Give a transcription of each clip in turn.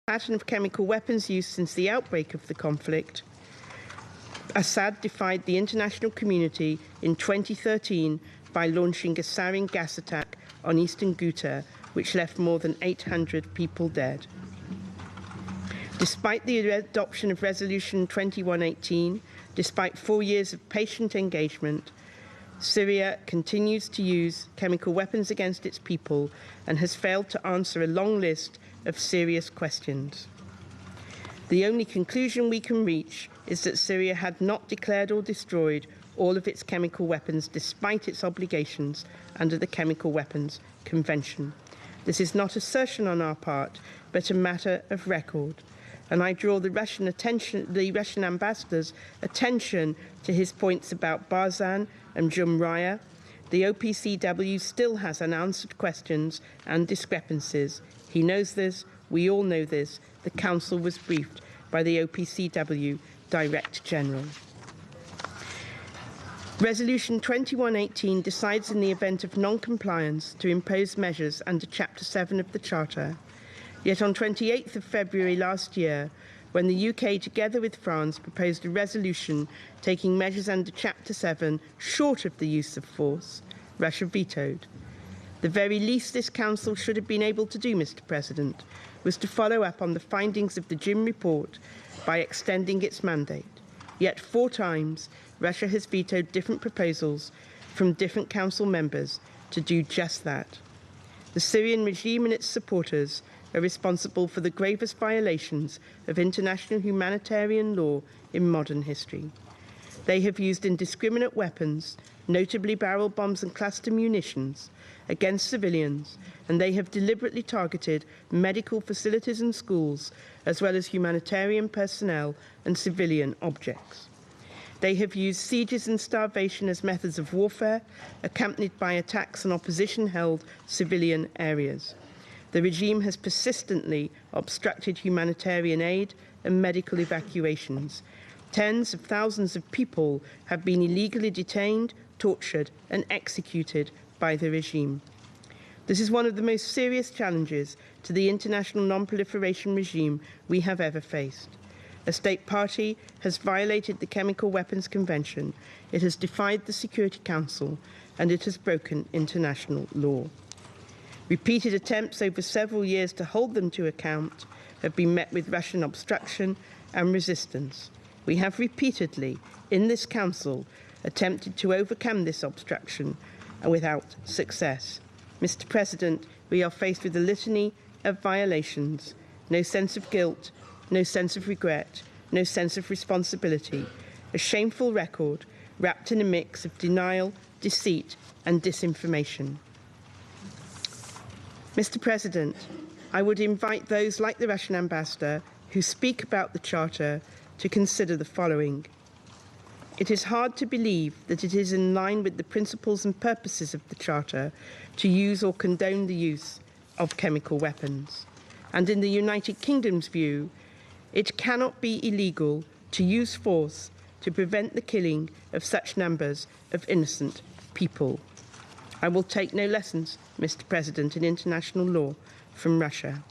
pattern of chemical weapons use since the outbreak of the conflict, Assad defied the international community in 2013 by launching a sarin gas attack on eastern Ghouta, which left more than 800 people dead. Despite the adoption of Resolution 2118, despite 4 years of patient engagement, Syria continues to use chemical weapons against its people and has failed to answer a long list of serious questions. The only conclusion we can reach is that Syria had not declared or destroyed all of its chemical weapons despite its obligations under the Chemical Weapons Convention. This is not assertion on our part, but a matter of record. And I draw the Russian ambassador's attention to his points about Barzan and Jumraya. The OPCW still has unanswered questions and discrepancies. He knows this, we all know this. The Council was briefed by the OPCW Director General. Resolution 2118 decides in the event of non-compliance to impose measures under Chapter 7 of the Charter. Yet on 28th of February last year, when the UK, together with France, proposed a resolution taking measures under Chapter 7 short of the use of force, Russia vetoed. The very least this Council should have been able to do, Mr. President, was to follow up on the findings of the Jim report by extending its mandate. Yet 4 times, Russia has vetoed different proposals from different Council members to do just that. The Syrian regime and its supporters are responsible for the gravest violations of international humanitarian law in modern history. They have used indiscriminate weapons, notably barrel bombs and cluster munitions, against civilians, and they have deliberately targeted medical facilities and schools, as well as humanitarian personnel and civilian objects. They have used sieges and starvation as methods of warfare, accompanied by attacks on opposition-held civilian areas. The regime has persistently obstructed humanitarian aid and medical evacuations. Tens of thousands of people have been illegally detained, tortured, and executed by the regime. This is one of the most serious challenges to the international non-proliferation regime we have ever faced. A state party has violated the Chemical Weapons Convention, it has defied the Security Council, and it has broken international law. Repeated attempts over several years to hold them to account have been met with Russian obstruction and resistance. We have repeatedly, in this Council, attempted to overcome this obstruction without success. Mr. President, we are faced with a litany of violations, no sense of guilt, no sense of regret, no sense of responsibility, a shameful record wrapped in a mix of denial, deceit, and disinformation. Mr. President, I would invite those like the Russian ambassador who speak about the Charter to consider the following. It is hard to believe that it is in line with the principles and purposes of the Charter to use or condone the use of chemical weapons. And in the United Kingdom's view, it cannot be illegal to use force to prevent the killing of such numbers of innocent people. I will take no lessons, Mr. President, in international law from Russia.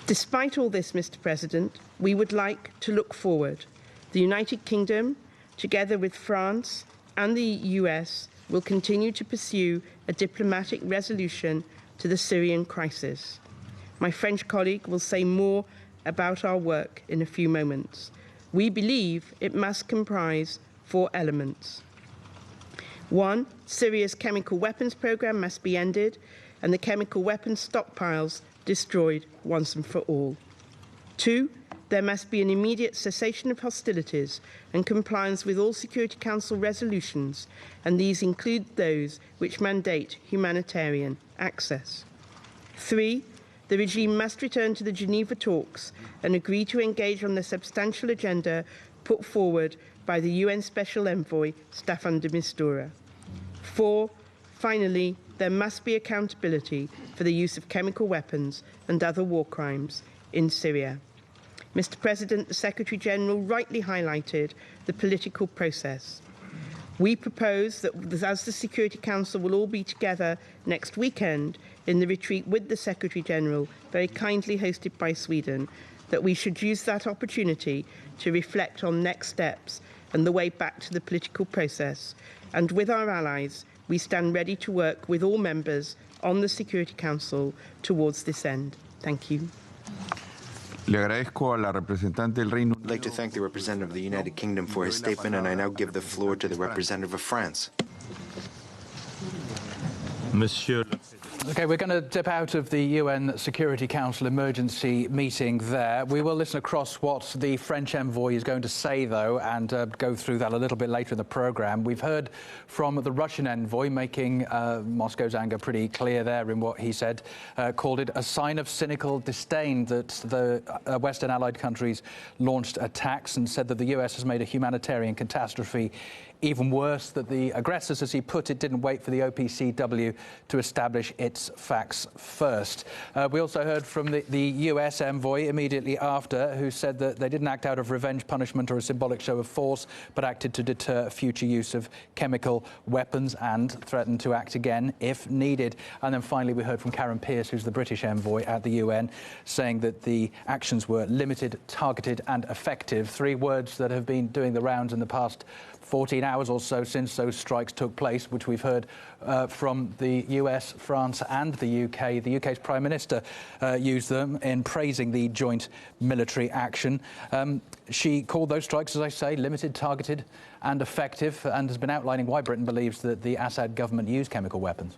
Despite all this, Mr. President, we would like to look forward. The United Kingdom, together with France and the US, will continue to pursue a diplomatic resolution to the Syrian crisis. My French colleague will say more about our work in a few moments. We believe it must comprise 4 elements. 1, Syria's chemical weapons program must be ended and the chemical weapons stockpiles destroyed once and for all. 2, there must be an immediate cessation of hostilities and compliance with all Security Council resolutions, and these include those which mandate humanitarian access. 3, the regime must return to the Geneva talks and agree to engage on the substantial agenda put forward by the UN Special Envoy, Staffan de Mistura. 4, finally, there must be accountability for the use of chemical weapons and other war crimes in Syria. Mr. President, the Secretary-General rightly highlighted the political process. We propose that as the Security Council will all be together next weekend, in the retreat with the Secretary-General, very kindly hosted by Sweden, that we should use that opportunity to reflect on next steps and the way back to the political process. And with our allies, we stand ready to work with all members on the Security Council towards this end. Thank you. Le agradezco a la representante del Reino Unido. I'd like to thank the representative of the United Kingdom for his statement, and I now give the floor to the representative of France. Monsieur. OK, we're going to dip out of the UN Security Council emergency meeting there. We will listen across what the French envoy is going to say, though, and go through that a little bit later in the programme. We've heard from the Russian envoy, making Moscow's anger pretty clear there in what he said, called it a sign of cynical disdain that the Western allied countries launched attacks, and said that the US has made a humanitarian catastrophe even worse, that the aggressors, as he put it, didn't wait for the OPCW to establish its facts first. We also heard from the US envoy immediately after, who said that they didn't act out of revenge, punishment or a symbolic show of force, but acted to deter future use of chemical weapons and threatened to act again if needed. And then finally we heard from Karen Pierce, who's the British envoy at the UN, saying that the actions were limited, targeted and effective. Three words that have been doing the rounds in the past 14 hours or so since those strikes took place, which we've heard from the US, France and the UK. The UK's Prime Minister used them in praising the joint military action. She called those strikes, as I say, limited, targeted and effective, and has been outlining why Britain believes that the Assad government used chemical weapons.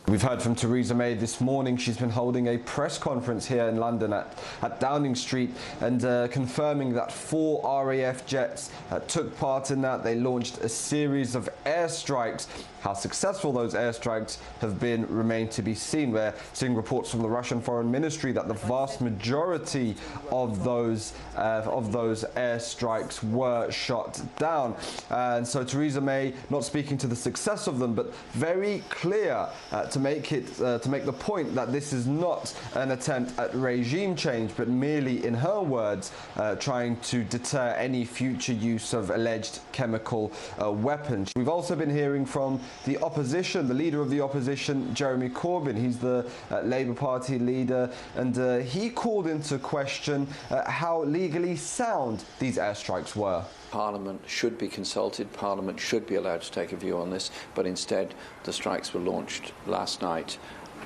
We've heard from Theresa May this morning. She's been holding a press conference here in London at Downing Street and confirming that 4 RAF jets took part in that. They launched a series of airstrikes. How successful those airstrikes have been remain to be seen. We're seeing reports from the Russian Foreign Ministry that the vast majority of those airstrikes were shot down. And so Theresa May not speaking to the success of them, but very clear to make the point that this is not an attempt at regime change, but merely, in her words, trying to deter any future use of alleged chemical weapons. We've also been hearing from the opposition, the leader of the opposition, Jeremy Corbyn. He's the Labour Party leader, and he called into question how legally sound these airstrikes were. Parliament should be consulted, Parliament should be allowed to take a view on this, but instead the strikes were launched last night.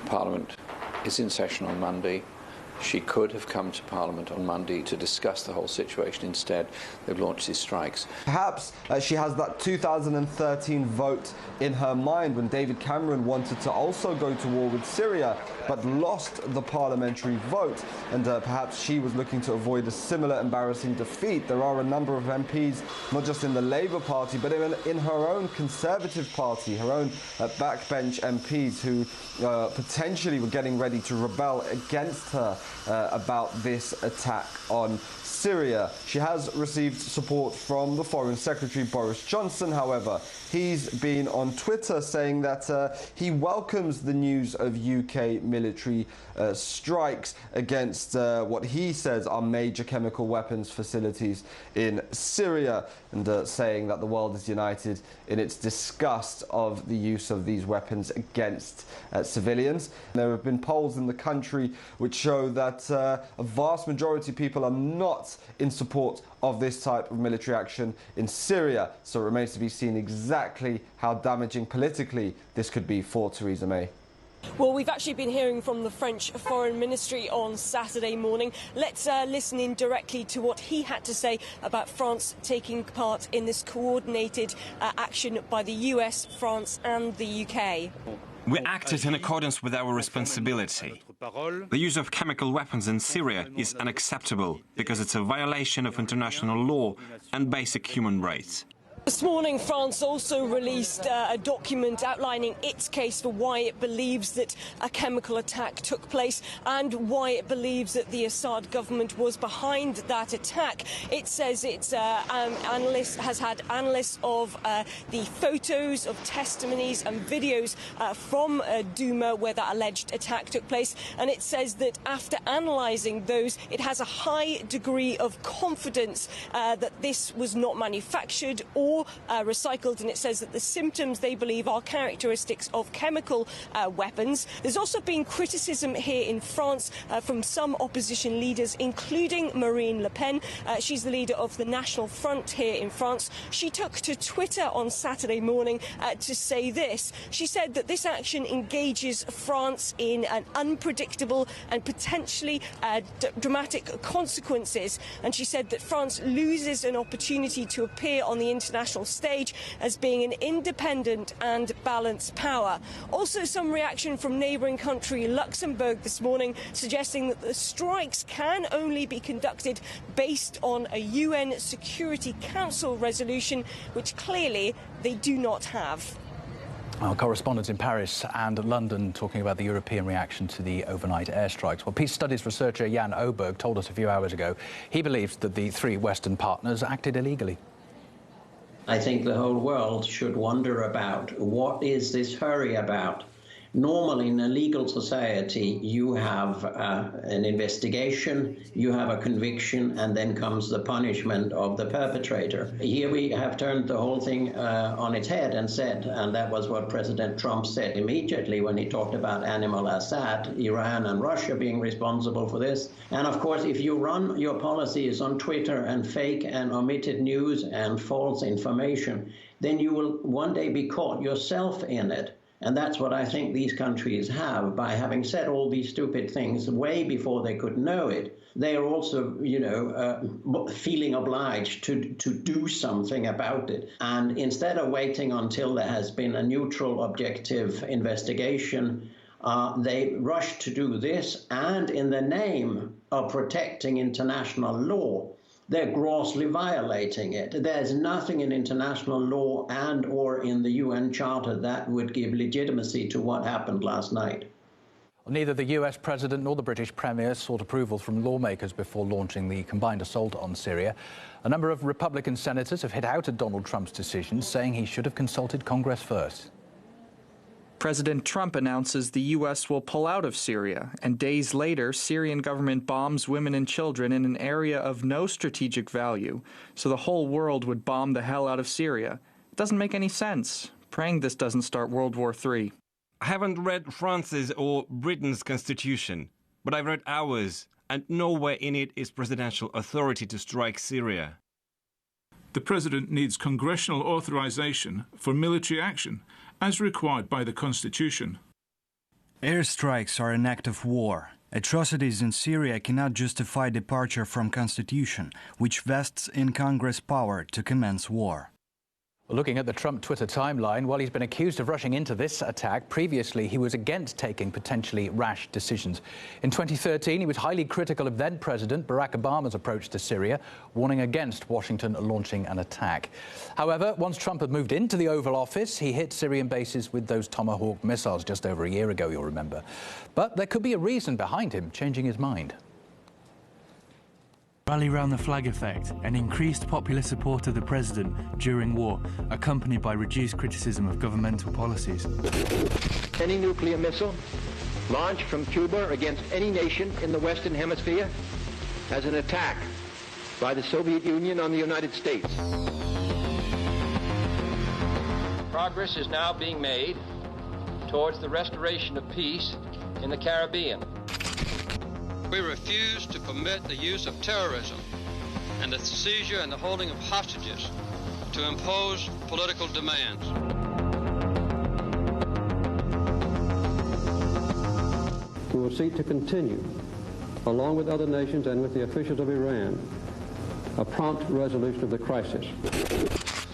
Parliament is in session on Monday. She could have come to Parliament on Monday to discuss the whole situation. Instead, they've launched these strikes. Perhaps she has that 2013 vote in her mind when David Cameron wanted to also go to war with Syria, but lost the parliamentary vote. And perhaps she was looking to avoid a similar embarrassing defeat. There are a number of MPs, not just in the Labour Party, but in her own Conservative Party, her own backbench MPs who potentially were getting ready to rebel against her about this attack on Syria. She has received support from the Foreign Secretary Boris Johnson. However, he's been on Twitter saying that he welcomes the news of UK military strikes against what he says are major chemical weapons facilities in Syria, and saying that the world is united in its disgust of the use of these weapons against civilians. There have been polls in the country which show that a vast majority of people are not in support of this type of military action in Syria. So it remains to be seen exactly how damaging politically this could be for Theresa May. Well, we've actually been hearing from the French Foreign Ministry on Saturday morning. Let's listen in directly to what he had to say about France taking part in this coordinated action by the US, France and the UK. We acted in accordance with our responsibility. The use of chemical weapons in Syria is unacceptable because it's a violation of international law and basic human rights. This morning, France also released a document outlining its case for why it believes that a chemical attack took place and why it believes that the Assad government was behind that attack. It says its has had analysts of the photos of testimonies and videos from Douma where that alleged attack took place, and it says that after analysing those, it has a high degree of confidence that this was not manufactured or or recycled, and it says that the symptoms they believe are characteristics of chemical weapons. There's also been criticism here in France from some opposition leaders, including Marine Le Pen. She's the leader of the National Front here in France. She took to Twitter on Saturday morning to say this. She said that this action engages France in an unpredictable and potentially dramatic consequences, and she said that France loses an opportunity to appear on the international stage as being an independent and balanced power. Also, some reaction from neighbouring country Luxembourg this morning, suggesting that the strikes can only be conducted based on a UN Security Council resolution, which clearly they do not have. Our correspondents in Paris and London talking about the European reaction to the overnight airstrikes. Well, peace studies researcher Jan Oberg told us a few hours ago he believes that the three Western partners acted illegally. I think the whole world should wonder about what is this hurry about. Normally, in a legal society, you have an investigation, you have a conviction, and then comes the punishment of the perpetrator. Here we have turned the whole thing on its head and said, and that was what President Trump said immediately when he talked about Animal Assad, Iran and Russia being responsible for this. And of course, if you run your policies on Twitter and fake and omitted news and false information, then you will one day be caught yourself in it. And that's what I think these countries have. By having said all these stupid things way before they could know it, they are also, feeling obliged to do something about it. And instead of waiting until there has been a neutral, objective investigation, they rush to do this. And in the name of protecting international law, they're grossly violating it. There's nothing in international law and or in the UN Charter that would give legitimacy to what happened last night. Neither the US President nor the British Premier sought approval from lawmakers before launching the combined assault on Syria. A number of Republican senators have hit out at Donald Trump's decision, saying he should have consulted Congress first. President Trump announces the U.S. will pull out of Syria, and days later, Syrian government bombs women and children in an area of no strategic value, so the whole world would bomb the hell out of Syria. It doesn't make any sense. Praying this doesn't start World War III. I haven't read France's or Britain's constitution, but I've read ours, and nowhere in it is presidential authority to strike Syria. The president needs congressional authorization for military action, as required by the Constitution. Airstrikes are an act of war. Atrocities in Syria cannot justify departure from Constitution, which vests in Congress power to commence war. Looking at the Trump Twitter timeline, while he's been accused of rushing into this attack, previously he was against taking potentially rash decisions. In 2013, he was highly critical of then-President Barack Obama's approach to Syria, warning against Washington launching an attack. However, once Trump had moved into the Oval Office, he hit Syrian bases with those Tomahawk missiles just over a year ago, you'll remember. But there could be a reason behind him changing his mind. Rally round the flag effect and increased popular support of the president during war, accompanied by reduced criticism of governmental policies. Any nuclear missile launched from Cuba against any nation in the Western Hemisphere as an attack by the Soviet Union on the United States. Progress is now being made towards the restoration of peace in the Caribbean. We refuse to permit the use of terrorism and the seizure and the holding of hostages to impose political demands. We will seek to continue, along with other nations and with the officials of Iran, a prompt resolution of the crisis.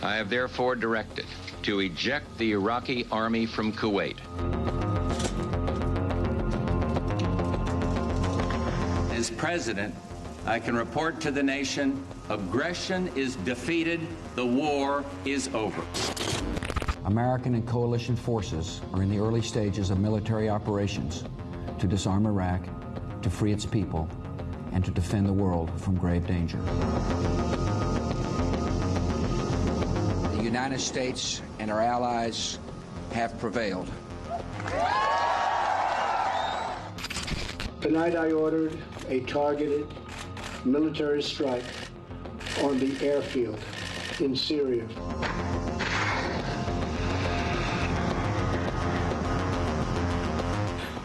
I have therefore directed to eject the Iraqi army from Kuwait. As president, I can report to the nation, aggression is defeated, the war is over. American and coalition forces are in the early stages of military operations to disarm Iraq, to free its people, and to defend the world from grave danger. The United States and our allies have prevailed. Tonight I ordered a targeted military strike on the airfield in Syria.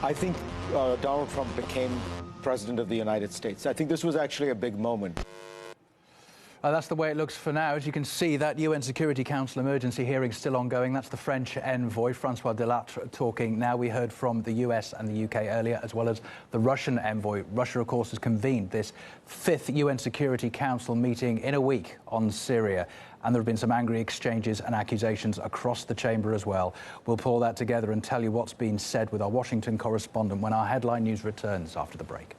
I think Donald Trump became President of the United States. I think this was actually a big moment. That's the way it looks for now. As you can see, that UN Security Council emergency hearing is still ongoing. That's the French envoy, Francois Delattre, talking now. We heard from the US and the UK earlier, as well as the Russian envoy. Russia, of course, has convened this 5th UN Security Council meeting in a week on Syria. And there have been some angry exchanges and accusations across the chamber as well. We'll pull all that together and tell you what's been said with our Washington correspondent when our headline news returns after the break.